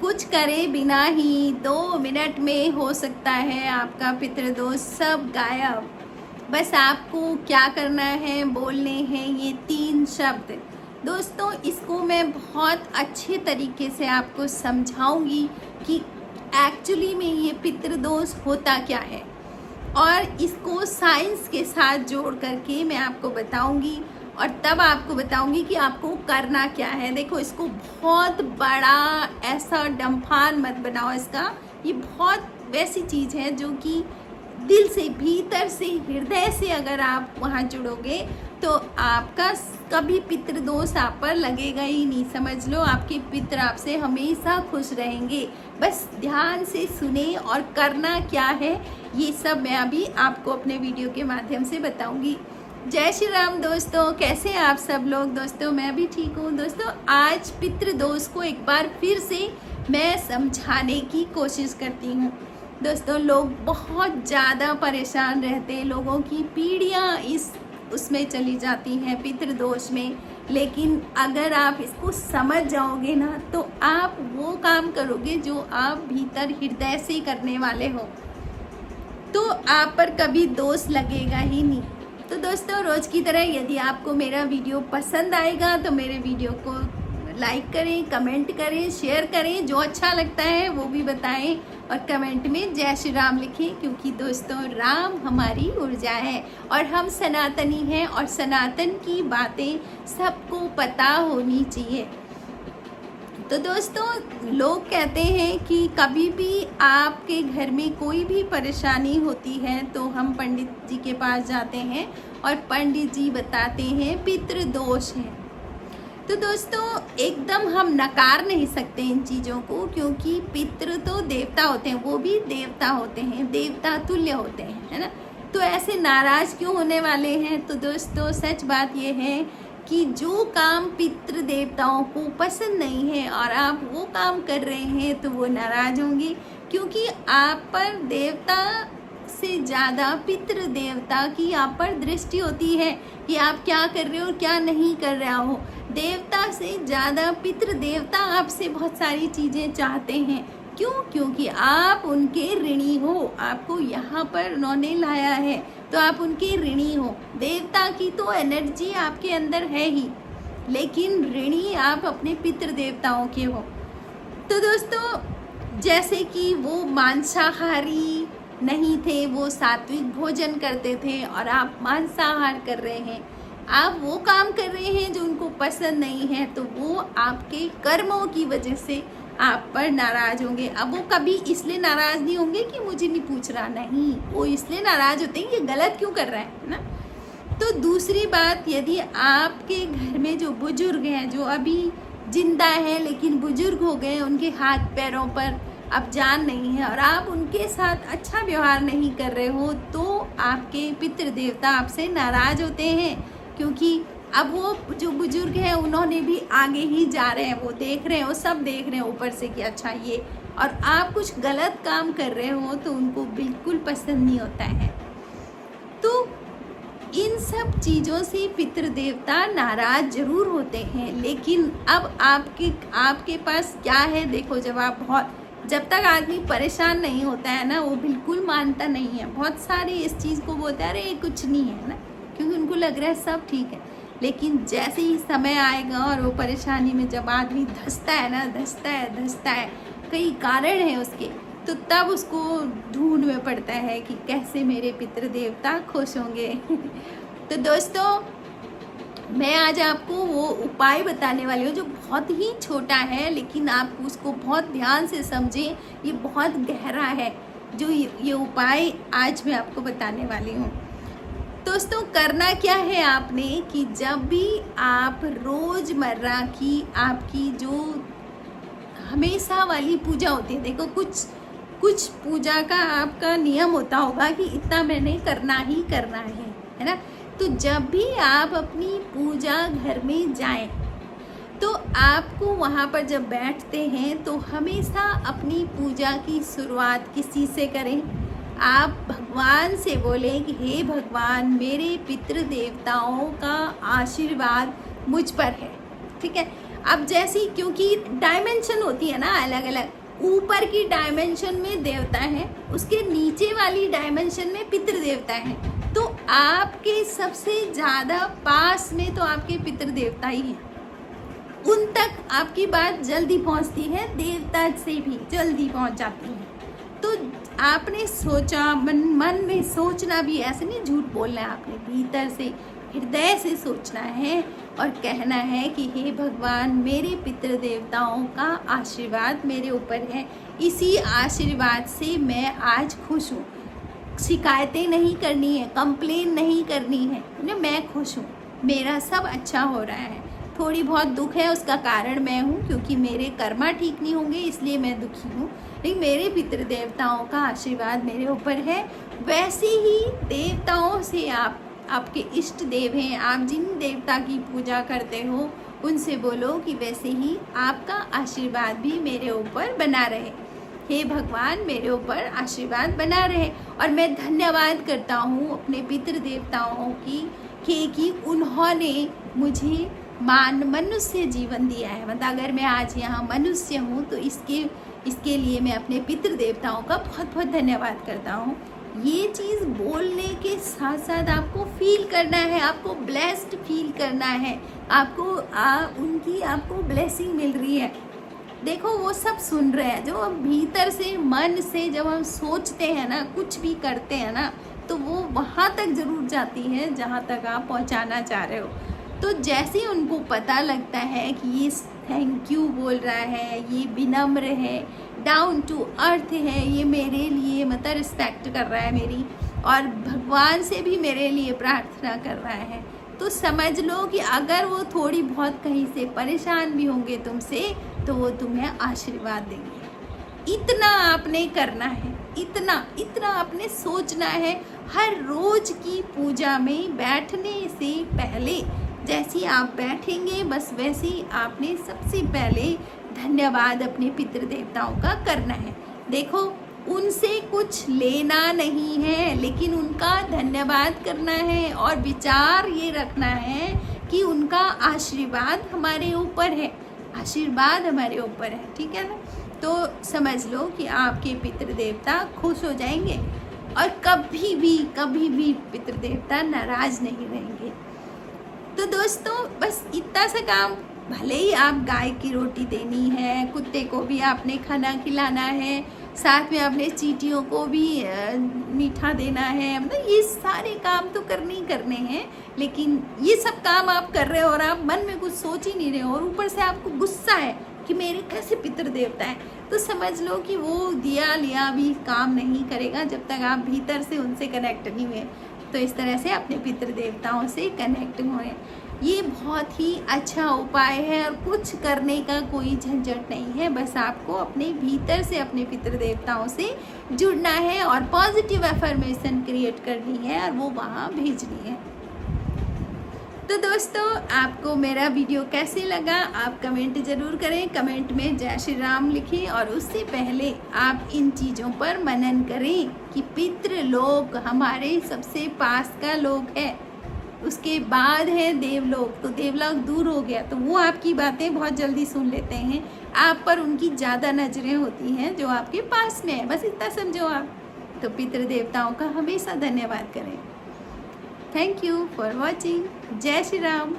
कुछ करे बिना ही 2 मिनट में हो सकता है आपका पितृदोष सब गायब। बस आपको क्या करना है, बोलने हैं ये 3 शब्द। दोस्तों, इसको मैं बहुत अच्छे तरीके से आपको समझाऊंगी कि एक्चुअली में ये पितृदोष होता क्या है, और इसको साइंस के साथ जोड़ करके मैं आपको बताऊंगी, और तब आपको बताऊंगी कि आपको करना क्या है। देखो, इसको बहुत बड़ा ऐसा डम्फान मत बनाओ इसका। ये बहुत वैसी चीज़ है जो कि दिल से, भीतर से, हृदय से अगर आप वहाँ जुड़ोगे तो आपका कभी पितृदोष आप पर लगेगा ही नहीं। समझ लो, आपके पितृ आपसे हमेशा खुश रहेंगे। बस ध्यान से सुने, और करना क्या है ये सब मैं अभी आपको अपने वीडियो के माध्यम से बताऊंगी। जय श्री राम दोस्तों, कैसे हैं आप सब लोग। दोस्तों, मैं भी ठीक हूँ। दोस्तों, आज पितृदोष को एक बार फिर से मैं समझाने की कोशिश करती हूँ। दोस्तों, लोग बहुत ज़्यादा परेशान रहते हैं, लोगों की पीढ़ियाँ उसमें चली जाती हैं, पितृदोष में। लेकिन अगर आप इसको समझ जाओगे ना, तो आप वो काम करोगे जो आप भीतर हृदय से करने वाले हो, तो आप पर कभी दोष लगेगा ही नहीं। तो दोस्तों, रोज़ की तरह यदि आपको मेरा वीडियो पसंद आएगा तो मेरे वीडियो को लाइक करें, कमेंट करें, शेयर करें, जो अच्छा लगता है वो भी बताएं, और कमेंट में जय श्री राम लिखें, क्योंकि दोस्तों राम हमारी ऊर्जा है और हम सनातनी हैं, और सनातन की बातें सबको पता होनी चाहिए। तो दोस्तों, लोग कहते हैं कि कभी भी आपके घर में कोई भी परेशानी होती है तो हम पंडित जी के पास जाते हैं, और पंडित जी बताते हैं पितृदोष है। तो दोस्तों, एकदम हम नकार नहीं सकते इन चीज़ों को, क्योंकि पितृ तो देवता होते हैं, वो भी देवता होते हैं, देवता तुल्य होते हैं, है ना। तो ऐसे नाराज़ क्यों होने वाले हैं। तो दोस्तों, सच बात ये है कि जो काम पितृ देवताओं को पसंद नहीं है और आप वो काम कर रहे हैं तो वो नाराज़ होंगे, क्योंकि आप पर देवता से ज़्यादा पितृ देवता की आप पर दृष्टि होती है कि आप क्या कर रहे हो और क्या नहीं कर रहे हो। देवता से ज़्यादा पितृ देवता आपसे बहुत सारी चीज़ें चाहते हैं। क्यों? क्योंकि आप उनके ऋणी हो, आपको यहाँ पर उन्होंने लाया है, तो आप उनके ऋणी हो। देवता की तो एनर्जी आपके अंदर है ही, लेकिन ऋणी आप अपने पितृ देवताओं के हो। तो दोस्तों, जैसे कि वो मांसाहारी नहीं थे, वो सात्विक भोजन करते थे, और आप मांसाहार कर रहे हैं, आप वो काम कर रहे हैं जो उनको पसंद नहीं है, तो वो आपके कर्मों की वजह से आप पर नाराज़ होंगे। अब वो कभी इसलिए नाराज़ नहीं होंगे कि मुझे नहीं पूछ रहा, नहीं, वो इसलिए नाराज़ होते हैं ये गलत क्यों कर रहा है ना। तो दूसरी बात, यदि आपके घर में जो बुजुर्ग हैं, जो अभी जिंदा हैं लेकिन बुजुर्ग हो गए, उनके हाथ पैरों पर अब जान नहीं है, और आप उनके साथ अच्छा व्यवहार नहीं कर रहे हो, तो आपके पितृ देवता आपसे नाराज़ होते हैं, क्योंकि अब वो जो बुजुर्ग हैं उन्होंने भी आगे ही जा रहे हैं, वो देख रहे हैं, वो सब देख रहे हैं ऊपर से कि अच्छा ये, और आप कुछ गलत काम कर रहे हो तो उनको बिल्कुल पसंद नहीं होता है। तो इन सब चीज़ों से पितृ देवता नाराज़ जरूर होते हैं, लेकिन अब आपके पास क्या है। देखो, जब तक आदमी परेशान नहीं होता है ना, वो बिल्कुल मानता नहीं है। बहुत सारे इस चीज़ को बोलते हैं अरे कुछ नहीं है ना, क्योंकि उनको लग रहा है सब ठीक है। लेकिन जैसे ही समय आएगा और वो परेशानी में जब आदमी धंसता है ना, धंसता है, कई कारण हैं उसके, तो तब उसको ढूंढ में पड़ता है कि कैसे मेरे पितृ देवता खुश होंगे। तो दोस्तों, मैं आज आपको वो उपाय बताने वाली हूँ जो बहुत ही छोटा है, लेकिन आप उसको बहुत ध्यान से समझें, ये बहुत गहरा है जो ये उपाय आज मैं आपको बताने वाली हूँ। दोस्तों, करना क्या है आपने कि जब भी आप रोज़मर्रा की आपकी जो हमेशा वाली पूजा होती है, देखो कुछ पूजा का आपका नियम होता होगा कि इतना मैंने करना ही करना है ना। तो जब भी आप अपनी पूजा घर में जाएं, तो आपको वहाँ पर जब बैठते हैं तो हमेशा अपनी पूजा की शुरुआत किसी से करें। आप भगवान से बोलें कि हे भगवान, मेरे पितृ देवताओं का आशीर्वाद मुझ पर है, ठीक है। अब जैसी, क्योंकि डायमेंशन होती है ना अलग अलग, ऊपर की डायमेंशन में देवता है, उसके नीचे वाली डायमेंशन में पितृ देवता है। तो आपके सबसे ज़्यादा पास में तो आपके पितृ देवता ही हैं, उन तक आपकी बात जल्दी पहुंचती है, देवता से भी जल्दी पहुंच जाती है। तो आपने सोचा, मन में सोचना भी, ऐसे नहीं झूठ बोलना है, आपने भीतर से हृदय से सोचना है और कहना है कि हे भगवान, मेरे पितृ देवताओं का आशीर्वाद मेरे ऊपर है, इसी आशीर्वाद से मैं आज खुश हूँ। शिकायतें नहीं करनी है, कंप्लेन नहीं करनी है ना, मैं खुश हूँ, मेरा सब अच्छा हो रहा है। थोड़ी बहुत दुख है, उसका कारण मैं हूँ, क्योंकि मेरे कर्मा ठीक नहीं होंगे इसलिए मैं दुखी हूँ, लेकिन मेरे पितृ देवताओं का आशीर्वाद मेरे ऊपर है। वैसे ही देवताओं से आपके इष्ट देव हैं, आप जिन देवता की पूजा करते हो उनसे बोलो कि वैसे ही आपका आशीर्वाद भी मेरे ऊपर बना रहे। हे भगवान, मेरे ऊपर आशीर्वाद बना रहे। और मैं धन्यवाद करता हूँ अपने पितृ देवताओं की कि उन्होंने मुझे मनुष्य जीवन दिया है। मतलब अगर मैं आज यहाँ मनुष्य हूँ तो इसके लिए मैं अपने पितृ देवताओं का बहुत बहुत धन्यवाद करता हूँ। ये चीज़ बोलने के साथ साथ आपको फील करना है, आपको ब्लेस्ड फील करना है, उनकी आपको ब्लेसिंग मिल रही है। देखो वो सब सुन रहे हैं, जो हम भीतर से मन से जब हम सोचते हैं ना, कुछ भी करते हैं ना, तो वो वहाँ तक ज़रूर जाती है जहाँ तक आप पहुँचाना चाह रहे हो। तो जैसे ही उनको पता लगता है कि ये थैंक यू बोल रहा है, ये विनम्र है, डाउन टू अर्थ है, ये मेरे लिए मतलब रिस्पेक्ट कर रहा है मेरी, और भगवान से भी मेरे लिए प्रार्थना कर रहा है, तो समझ लो कि अगर वो थोड़ी बहुत कहीं से परेशान भी होंगे तुमसे, तो वो तुम्हें आशीर्वाद देंगे। इतना आपने करना है, इतना आपने सोचना है। हर रोज की पूजा में बैठने से पहले जैसे आप बैठेंगे, बस वैसे ही आपने सबसे पहले धन्यवाद अपने पितृ देवताओं का करना है। देखो उनसे कुछ लेना नहीं है, लेकिन उनका धन्यवाद करना है और विचार ये रखना है कि उनका आशीर्वाद हमारे ऊपर है, आशीर्वाद हमारे ऊपर है, ठीक है ना। तो समझ लो कि आपके पितृ देवता खुश हो जाएंगे और कभी भी पितृ देवता नाराज नहीं रहेंगे। तो दोस्तों बस इतना सा काम, भले ही आप गाय की रोटी देनी है, कुत्ते को भी आपने खाना खिलाना है, साथ में आपने चींटियों को भी मीठा देना है, मतलब ये सारे काम तो करने ही करने हैं। लेकिन ये सब काम आप कर रहे हो और आप मन में कुछ सोच ही नहीं रहे हो, और ऊपर से आपको गुस्सा है कि मेरे कैसे पितृ देवता है, तो समझ लो कि वो दिया लिया भी काम नहीं करेगा जब तक आप भीतर से उनसे कनेक्ट नहीं हुए। तो इस तरह से अपने पितृ देवताओं से कनेक्ट होए, ये बहुत ही अच्छा उपाय है और कुछ करने का कोई झंझट नहीं है। बस आपको अपने भीतर से अपने पितृ देवताओं से जुड़ना है और पॉजिटिव अफर्मेशन क्रिएट करनी है और वो वहाँ भेजनी है। तो दोस्तों आपको मेरा वीडियो कैसे लगा आप कमेंट ज़रूर करें, कमेंट में जय श्री राम लिखें, और उससे पहले आप इन चीज़ों पर मनन करें कि पितृलोक हमारे सबसे पास का लोक है, उसके बाद है देवलोक। तो देवलोक दूर हो गया तो वो आपकी बातें बहुत जल्दी सुन लेते हैं, आप पर उनकी ज़्यादा नज़रें होती हैं जो आपके पास में है, बस इतना समझो आप। तो पितृ देवताओं का हमेशा धन्यवाद करें। Thank you for watching. जय श्री राम।